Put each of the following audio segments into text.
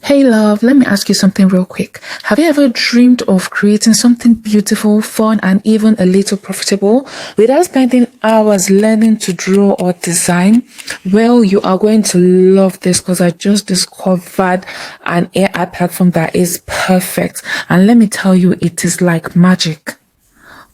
Hey love, let me ask you something real quick. Have you ever dreamed of creating something beautiful, fun, and even a little profitable without spending hours learning to draw or design? Well, you are going to love this because I just discovered an AI platform that is perfect. And let me tell you, it is like magic.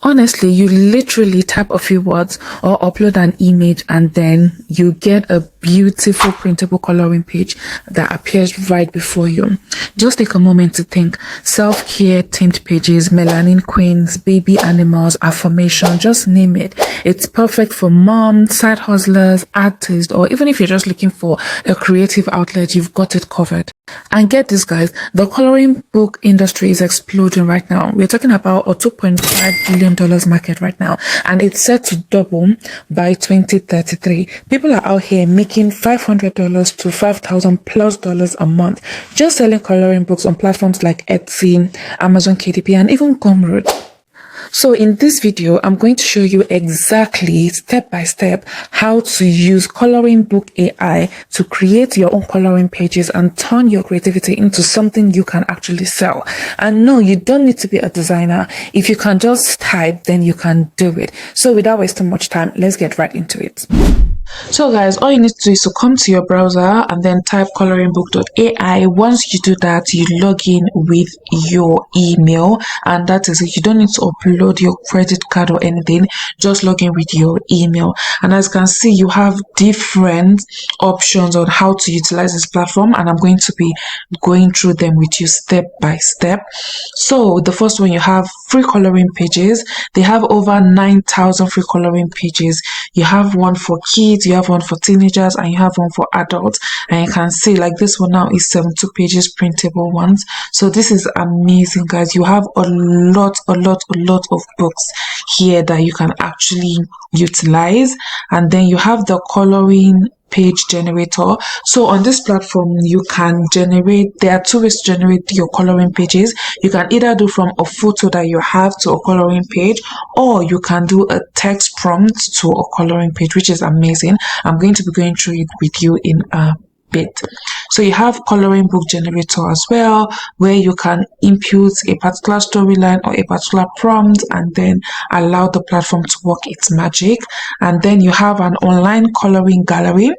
Honestly, you literally type a few words or upload an image and then you get a beautiful printable coloring page that appears right before you. Just take a moment to think. Self-care themed pages, melanin queens, baby animals, affirmation, just name it. It's perfect for moms, side hustlers, artists, or even if you're just looking for a creative outlet, you've got it covered. And get this, guys, the coloring book industry is exploding right now. We're talking about a $2.5 billion market right now, and it's set to double by 2033. People are out here making $500 to $5,000 plus a month just selling coloring books on platforms like Etsy, Amazon KDP, and even Gumroad. So in this video, I'm going to show you exactly step by step how to use ColoringBook.ai to create your own coloring pages and turn your creativity into something you can actually sell. And no, you don't need to be a designer. If you can just type, then you can do it. So without wasting much time, let's get right into it. So guys, all you need to do is to come to your browser and then type ColoringBook.ai. Once you do that, you log in with your email, and that is it. You don't need to upload your credit card or anything. Just log in with your email. And as you can see, you have different options on how to utilize this platform, and I'm going to be going through them with you step by step. So the first one, you have free coloring pages. They have over 9,000 free coloring pages. You have one for kids, you have one for teenagers, and you have one for adults. And you can see like this one now is 72 pages printable ones. So this is amazing, guys. You have a lot of books here that you can actually utilize. And then you have the coloring page generator. So on this platform, you can generate, there are two ways to generate your coloring pages. You can either do from a photo that you have to a coloring page, or you can do a text prompt to a coloring page, which is amazing. I'm going to be going through it with you in a bit. So you have coloring book generator as well, where you can input a particular storyline or a particular prompt and then allow the platform to work its magic. And then you have an online coloring gallery.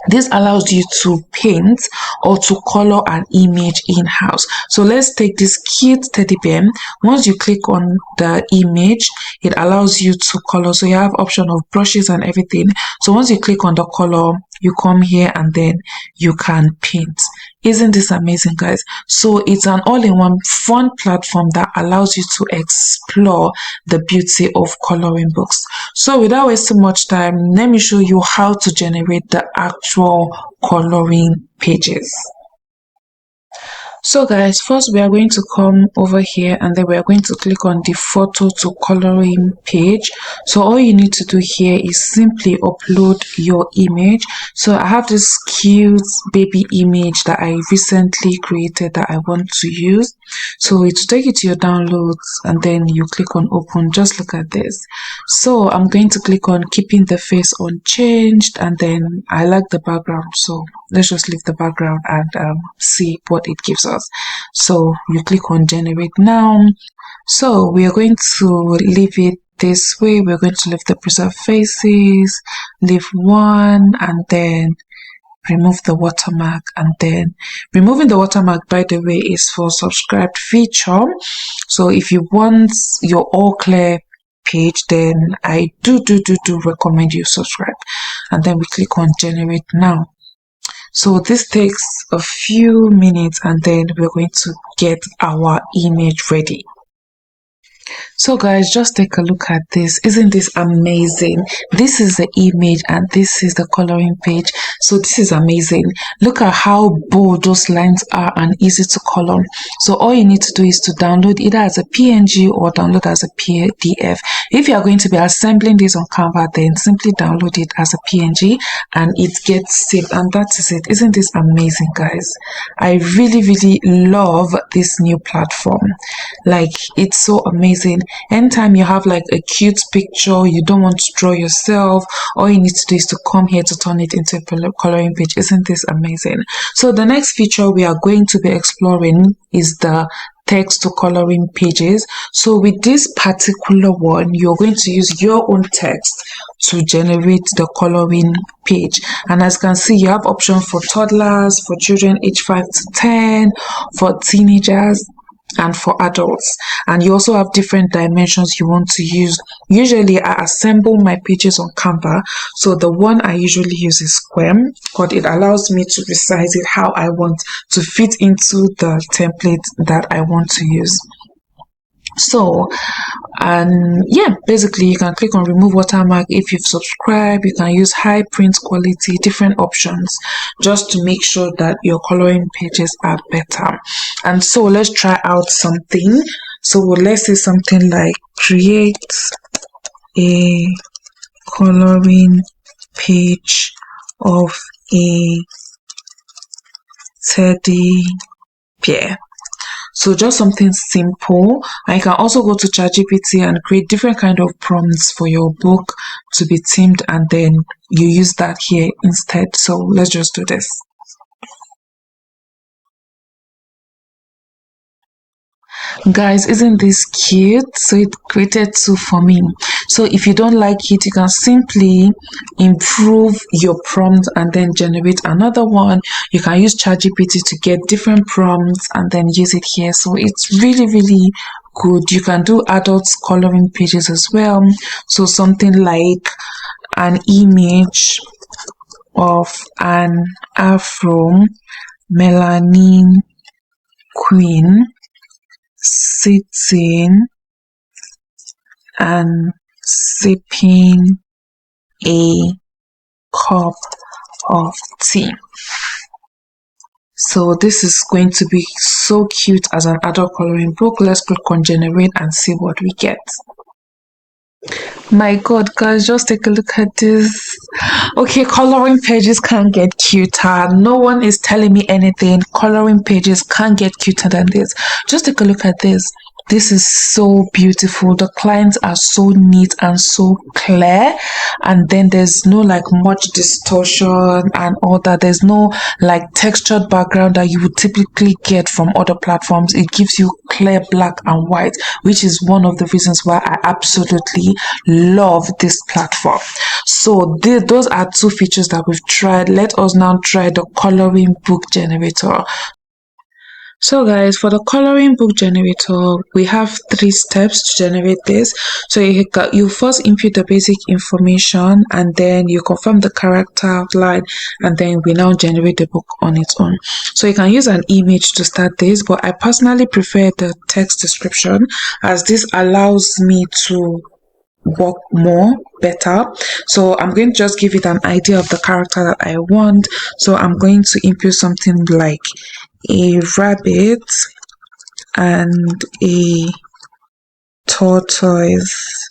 This allows you to paint or to color an image in-house. So let's take this cute teddy bear. Once you click on the image, it allows you to color. So you have option of brushes and everything. So once you click on the color, you come here and then you can paint. Isn't this amazing, guys? So it's an all-in-one fun platform that allows you to explore the beauty of coloring books. So without wasting much time, let me show you how to generate the actual coloring pages. So guys, first we are going to come over here and then we are going to click on the photo to coloring page. So all you need to do here is simply upload your image. So I have this cute baby image that I recently created that I want to use. So it will take you to your downloads and then you click on open. Just look at this. So I'm going to click on keeping the face unchanged, and then I like the background, so let's just leave the background and see what it gives us. So you click on generate now. So we are going to leave it this way. We're going to leave the preserve faces, leave one, and then remove the watermark. And then removing the watermark, by the way, is for subscribed feature. So if you want your all clear page, then I do recommend you subscribe. And then we click on generate now. So this takes a few minutes and then we're going to get our image ready. So guys, just take a look at this. Isn't this amazing? This is the image and this is the coloring page. So this is amazing. Look at how bold those lines are and easy to color. So all you need to do is to download either as a PNG or download as a PDF. If you are going to be assembling this on Canva, then simply download it as a PNG and it gets saved, and that is it. Isn't this amazing, guys? I really love this new platform. Like, it's so amazing. amazing. Anytime you have like a cute picture you don't want to draw yourself, all you need to do is to come here to turn it into a coloring page. Isn't this amazing? So the next feature we are going to be exploring is the text to coloring pages. So with this particular one, you're going to use your own text to generate the coloring page. And as you can see, you have options for toddlers, for children age 5 to 10, for teenagers, and for adults. And you also have different dimensions you want to use. Usually I assemble my pages on Canva, so the one I usually use is square, but it allows me to resize it how I want to fit into the template that I want to use. So, and yeah, basically you can click on remove watermark. If you've subscribed, you can use high print quality, different options just to make sure that your coloring pages are better. And so let's try out something. So let's say something like create a coloring page of a teddy bear. So just something simple. And you can also go to ChatGPT and create different kind of prompts for your book to be themed, and then you use that here instead. So let's just do this. Guys, isn't this cute? So it created two for me. So if you don't like it, you can simply improve your prompt and then generate another one. You can use ChatGPT to get different prompts and then use it here. So it's really good. You can do adults coloring pages as well. So something like an image of an Afro melanin queen sitting and sipping a cup of tea. So this is going to be so cute as an adult coloring book. Let's click on generate and see what we get. My god, guys, just take a look at this. Okay, coloring pages can't get cuter. No one is telling me anything. Coloring pages can't get cuter than this. Just take a look at this. This is so beautiful. The clients are so neat and so clear, and then there's no like much distortion and all that. There's no like textured background that you would typically get from other platforms. It gives you clear black and white, which is one of the reasons why I absolutely love this platform. So those are two features that we've tried. Let us now try the coloring book generator. So guys, for the coloring book generator, we have 3 steps to generate this. So you first input the basic information, and then you confirm the character outline, and then we now generate the book on its own. So you can use an image to start this, but I personally prefer the text description, as this allows me to work more better. So I'm going to just give it an idea of the character that I want. So I'm going to input something like a rabbit and a tortoise.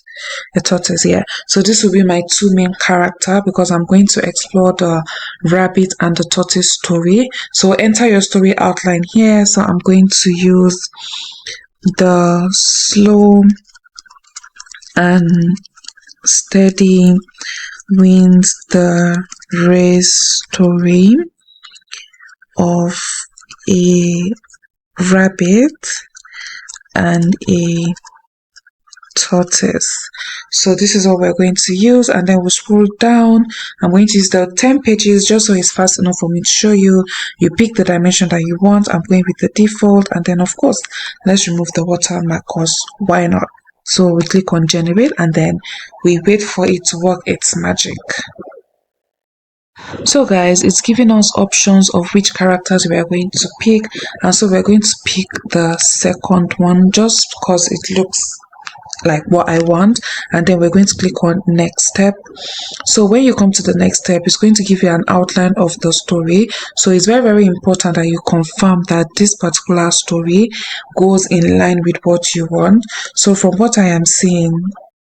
Yeah. So this will be my 2 main character, because I'm going to explore the rabbit and the tortoise story. So enter your story outline here. So I'm going to use the slow and steady wins the race story of a rabbit and a tortoise. So this is what we're going to use, and then we'll scroll down. I'm going to use the 10 pages just so it's fast enough for me to show you. You pick the dimension that you want. I'm going with the default, and then of course let's remove the watermark, because why not? So we click on generate, and then we wait for it to work its magic. So guys, it's giving us options of which characters we are going to pick, and so we're going to pick the second one just because it looks like what I want, and then we're going to click on next step. So when you come to the next step, it's going to give you an outline of the story. So it's very important that you confirm that this particular story goes in line with what you want. So from what I am seeing,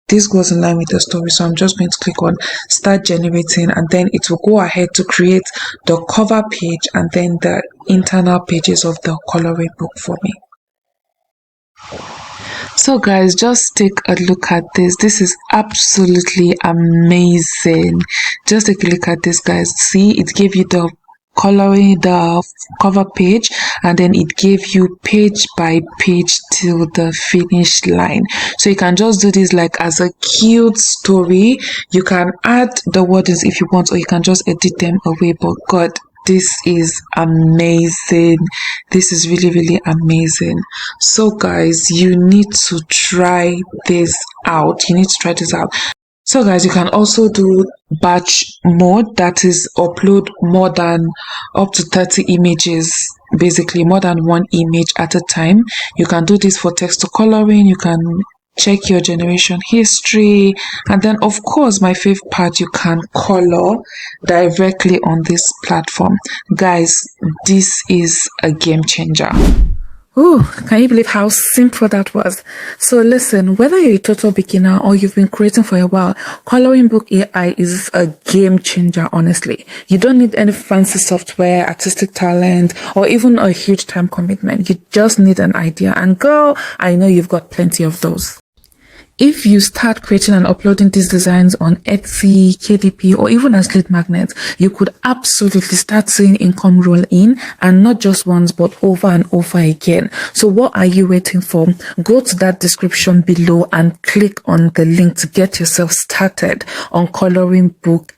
this goes in line with the story. So I'm just going to click on start generating, and then it will go ahead to create the cover page and then the internal pages of the coloring book for me. So guys, just take a look at this. This is absolutely amazing. Just take a look at this, guys. See, it gave you the coloring, the cover page, and then it gave you page by page till the finish line. So you can just do this like as a cute story. You can add the words if you want, or you can just edit them away. But God, this is amazing. This is really amazing. So guys, you need to try this out. So guys, you can also do batch mode, that is upload more than up to 30 images, basically more than one image at a time. You can do this for text to coloring. You can check your generation history, and then of course my favorite part, you can color directly on this platform. Guys, this is a game changer. Oh, can you believe how simple that was? So listen, whether you're a total beginner or you've been creating for a while, ColoringBook.ai is a game changer, honestly. You don't need any fancy software, artistic talent, or even a huge time commitment. You just need an idea, and girl, I know you've got plenty of those. If you start creating and uploading these designs on Etsy, KDP, or even as lead magnets, you could absolutely start seeing income roll in, and not just once, but over and over again. So what are you waiting for? Go to that description below and click on the link to get yourself started on ColoringBook.ai.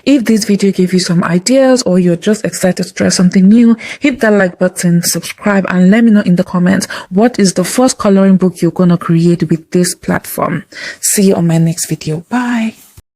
If this video gave you some ideas, or you're just excited to try something new, hit that like button, subscribe, and let me know in the comments what is the first coloring book you're gonna create with this platform. See you on my next video. Bye.